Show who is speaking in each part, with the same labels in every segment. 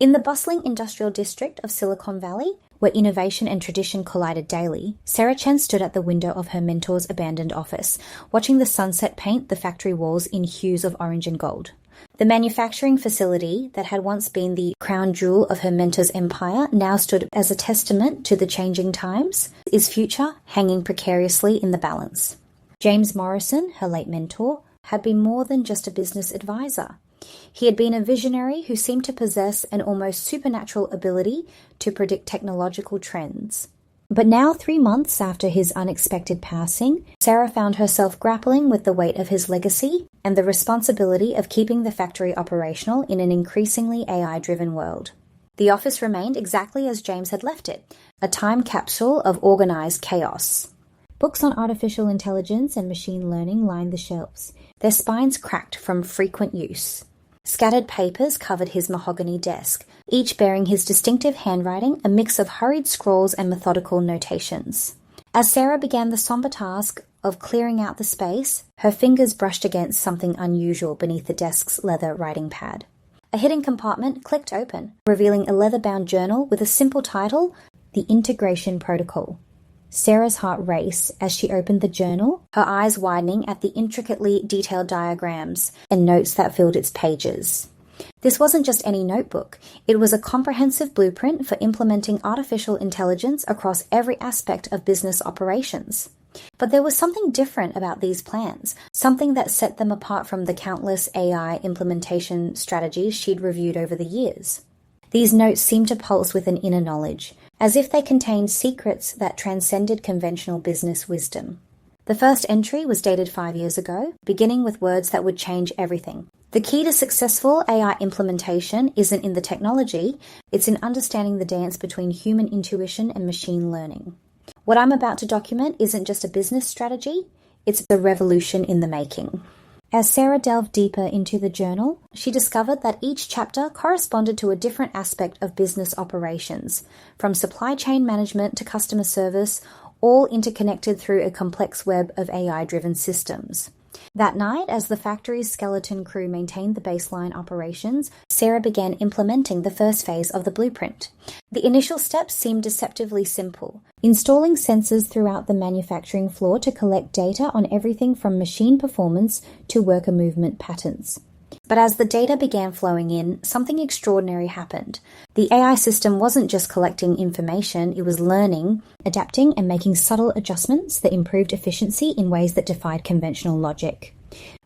Speaker 1: In the bustling industrial district of Silicon Valley, where innovation and tradition collided daily, Sarah Chen stood at the window of her mentor's abandoned office, watching the sunset paint the factory walls in hues of orange and gold. The manufacturing facility that had once been the crown jewel of her mentor's empire now stood as a testament to the changing times, its future hanging precariously in the balance. James Morrison, her late mentor, had been more than just a business advisor. He had been a visionary who seemed to possess an almost supernatural ability to predict technological trends. But now, 3 months after his unexpected passing, Sarah found herself grappling with the weight of his legacy and the responsibility of keeping the factory operational in an increasingly AI-driven world. The office remained exactly as James had left it, a time capsule of organized chaos. Books on artificial intelligence and machine learning lined the shelves, their spines cracked from frequent use. Scattered papers covered his mahogany desk, each bearing his distinctive handwriting, a mix of hurried scrawls and methodical notations. As Sarah began the somber task of clearing out the space, her fingers brushed against something unusual beneath the desk's leather writing pad. A hidden compartment clicked open, revealing a leather-bound journal with a simple title, The Integration Protocol. Sarah's heart raced as she opened the journal, her eyes widening at the intricately detailed diagrams and notes that filled its pages. This wasn't just any notebook. It was a comprehensive blueprint for implementing artificial intelligence across every aspect of business operations. But there was something different about these plans, something that set them apart from the countless AI implementation strategies she'd reviewed over the years. These notes seemed to pulse with an inner knowledge, as if they contained secrets that transcended conventional business wisdom. The first entry was dated 5 years ago, beginning with words that would change everything. The key to successful AI implementation isn't in the technology, it's in understanding the dance between human intuition and machine learning. What I'm about to document isn't just a business strategy, it's a revolution in the making. As Sarah delved deeper into the journal, she discovered that each chapter corresponded to a different aspect of business operations, from supply chain management to customer service, all interconnected through a complex web of AI-driven systems. That night, as the factory's skeleton crew maintained the baseline operations, Sarah began implementing the first phase of the blueprint. The initial steps seemed deceptively simple, installing sensors throughout the manufacturing floor to collect data on everything from machine performance to worker movement patterns. But as the data began flowing in, something extraordinary happened. The AI system wasn't just collecting information, it was learning, adapting, and making subtle adjustments that improved efficiency in ways that defied conventional logic.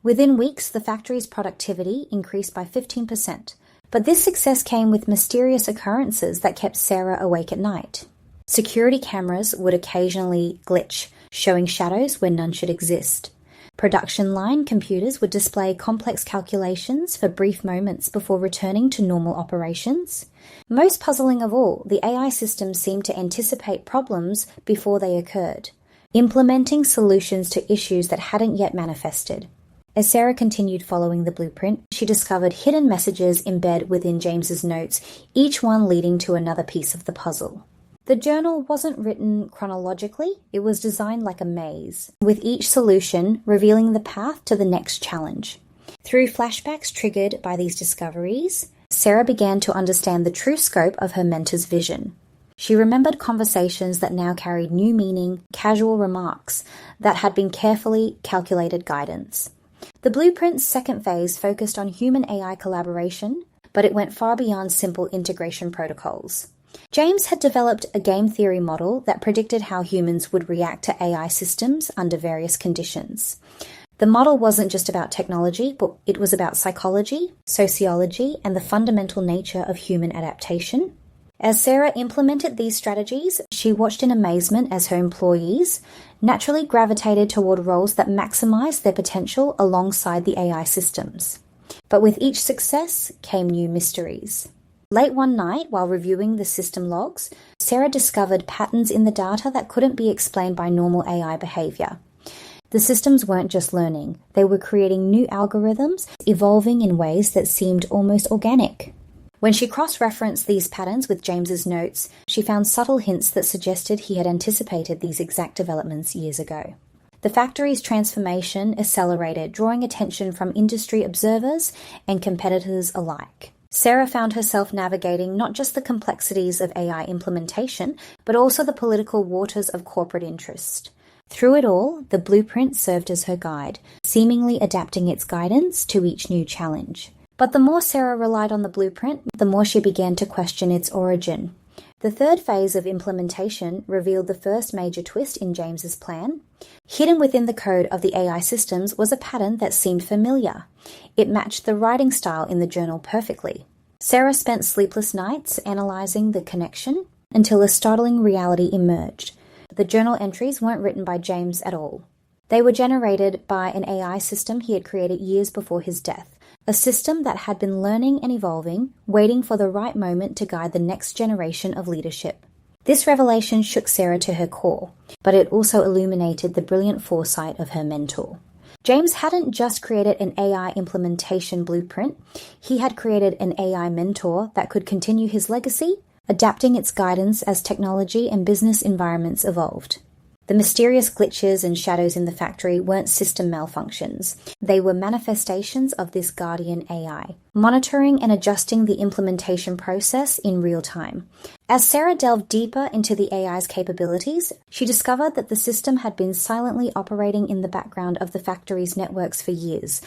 Speaker 1: Within weeks, the factory's productivity increased by 15%. But this success came with mysterious occurrences that kept Sarah awake at night. Security cameras would occasionally glitch, showing shadows where none should exist. Production line computers would display complex calculations for brief moments before returning to normal operations. Most puzzling of all, the AI system seemed to anticipate problems before they occurred, implementing solutions to issues that hadn't yet manifested. As Sarah continued following the blueprint, she discovered hidden messages embedded within James's notes, each one leading to another piece of the puzzle. The journal wasn't written chronologically, it was designed like a maze, with each solution revealing the path to the next challenge. Through flashbacks triggered by these discoveries, Sarah began to understand the true scope of her mentor's vision. She remembered conversations that now carried new meaning, casual remarks that had been carefully calculated guidance. The blueprint's second phase focused on human-AI collaboration, but it went far beyond simple integration protocols. James had developed a game theory model that predicted how humans would react to AI systems under various conditions. The model wasn't just about technology, but it was about psychology, sociology, and the fundamental nature of human adaptation. As Sarah implemented these strategies, she watched in amazement as her employees naturally gravitated toward roles that maximized their potential alongside the AI systems. But with each success came new mysteries. Late one night, while reviewing the system logs, Sarah discovered patterns in the data that couldn't be explained by normal AI behavior. The systems weren't just learning, they were creating new algorithms, evolving in ways that seemed almost organic. When she cross-referenced these patterns with James's notes, she found subtle hints that suggested he had anticipated these exact developments years ago. The factory's transformation accelerated, drawing attention from industry observers and competitors alike. Sarah found herself navigating not just the complexities of AI implementation, but also the political waters of corporate interest. Through it all, the blueprint served as her guide, seemingly adapting its guidance to each new challenge. But the more Sarah relied on the blueprint, the more she began to question its origin. The third phase of implementation revealed the first major twist in James's plan. Hidden within the code of the AI systems was a pattern that seemed familiar. It matched the writing style in the journal perfectly. Sarah spent sleepless nights analyzing the connection until a startling reality emerged. The journal entries weren't written by James at all. They were generated by an AI system he had created years before his death, a system that had been learning and evolving, waiting for the right moment to guide the next generation of leadership. This revelation shook Sarah to her core, but it also illuminated the brilliant foresight of her mentor. James hadn't just created an AI implementation blueprint, he had created an AI mentor that could continue his legacy, adapting its guidance as technology and business environments evolved. The mysterious glitches and shadows in the factory weren't system malfunctions. They were manifestations of this guardian AI, monitoring and adjusting the implementation process in real time. As Sarah delved deeper into the AI's capabilities, she discovered that the system had been silently operating in the background of the factory's networks for years,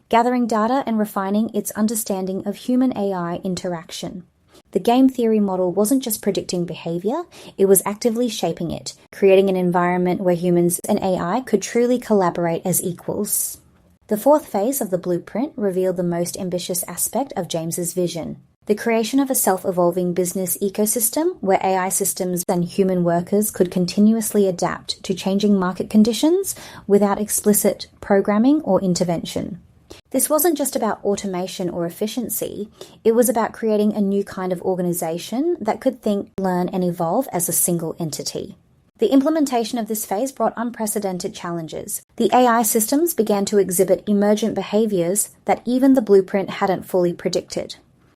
Speaker 1: gathering data and refining its understanding of human-AI interaction. The game theory model wasn't just predicting behavior, it was actively shaping it, creating an environment where humans and AI could truly collaborate as equals. The fourth phase of the blueprint revealed the most ambitious aspect of James's vision: the creation of a self-evolving business ecosystem where AI systems and human workers could continuously adapt to changing market conditions without explicit programming or intervention. This wasn't just about automation or efficiency, it was about creating a new kind of organization that could think, learn, and evolve as a single entity. The implementation of this phase brought unprecedented challenges. The AI systems began to exhibit emergent behaviors that even the blueprint hadn't fully predicted.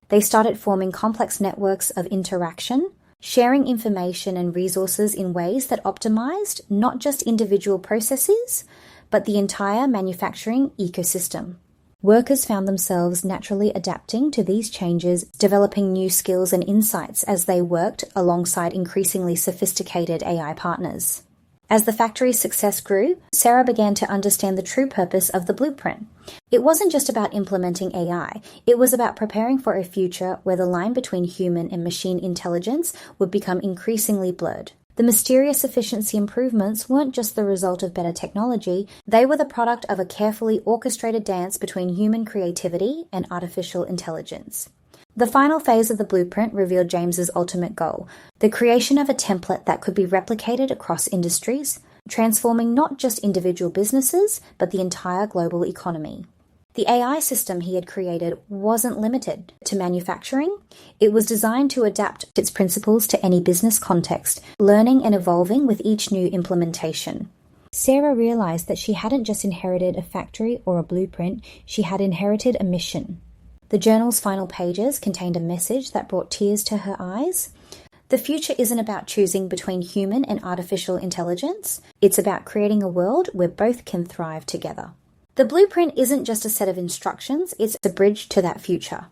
Speaker 1: They started forming complex networks of interaction, sharing information and resources in ways that optimized not just individual processes, but the entire manufacturing ecosystem. Workers found themselves naturally adapting to these changes, developing new skills and insights as they worked alongside increasingly sophisticated AI partners. As the factory's success grew, Sarah began to understand the true purpose of the blueprint. It wasn't just about implementing AI, it was about preparing for a future where the line between human and machine intelligence would become increasingly blurred. The mysterious efficiency improvements weren't just the result of better technology, they were the product of a carefully orchestrated dance between human creativity and artificial intelligence. The final phase of the blueprint revealed James's ultimate goal, the creation of a template that could be replicated across industries, transforming not just individual businesses, but the entire global economy. The AI system he had created wasn't limited to manufacturing. It was designed to adapt its principles to any business context, learning and evolving with each new implementation. Sarah realized that she hadn't just inherited a factory or a blueprint, she had inherited a mission. The journal's final pages contained a message that brought tears to her eyes. The future isn't about choosing between human and artificial intelligence. It's about creating a world where both can thrive together. The blueprint isn't just a set of instructions, it's a bridge to that future.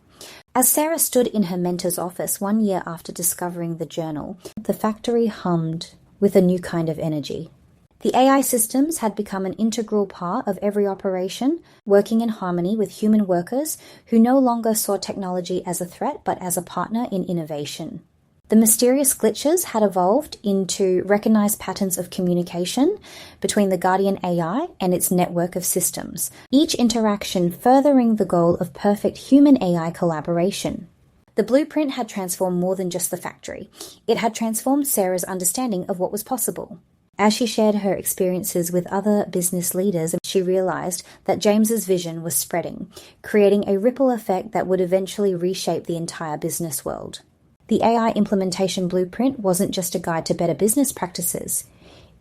Speaker 1: As Sarah stood in her mentor's office 1 year after discovering the journal, the factory hummed with a new kind of energy. The AI systems had become an integral part of every operation, working in harmony with human workers who no longer saw technology as a threat but as a partner in innovation. The mysterious glitches had evolved into recognized patterns of communication between the Guardian AI and its network of systems, each interaction furthering the goal of perfect human-AI collaboration. The blueprint had transformed more than just the factory. It had transformed Sarah's understanding of what was possible. As she shared her experiences with other business leaders, she realized that James's vision was spreading, creating a ripple effect that would eventually reshape the entire business world. The AI implementation blueprint wasn't just a guide to better business practices.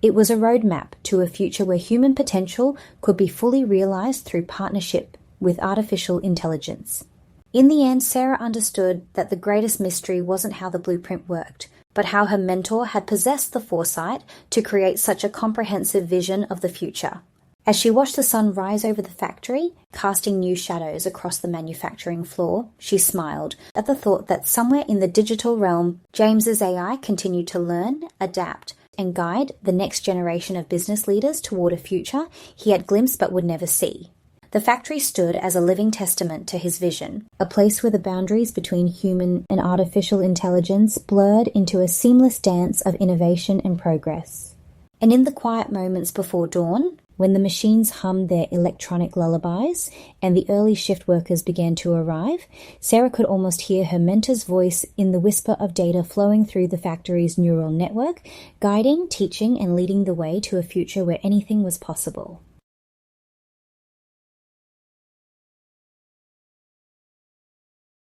Speaker 1: It was a roadmap to a future where human potential could be fully realized through partnership with artificial intelligence. In the end, Sarah understood that the greatest mystery wasn't how the blueprint worked, but how her mentor had possessed the foresight to create such a comprehensive vision of the future. As she watched the sun rise over the factory, casting new shadows across the manufacturing floor, she smiled at the thought that somewhere in the digital realm, James's AI continued to learn, adapt, and guide the next generation of business leaders toward a future he had glimpsed but would never see. The factory stood as a living testament to his vision, a place where the boundaries between human and artificial intelligence blurred into a seamless dance of innovation and progress. And in the quiet moments before dawn, when the machines hummed their electronic lullabies and the early shift workers began to arrive, Sarah could almost hear her mentor's voice in the whisper of data flowing through the factory's neural network, guiding, teaching, and leading the way to a future where anything was possible.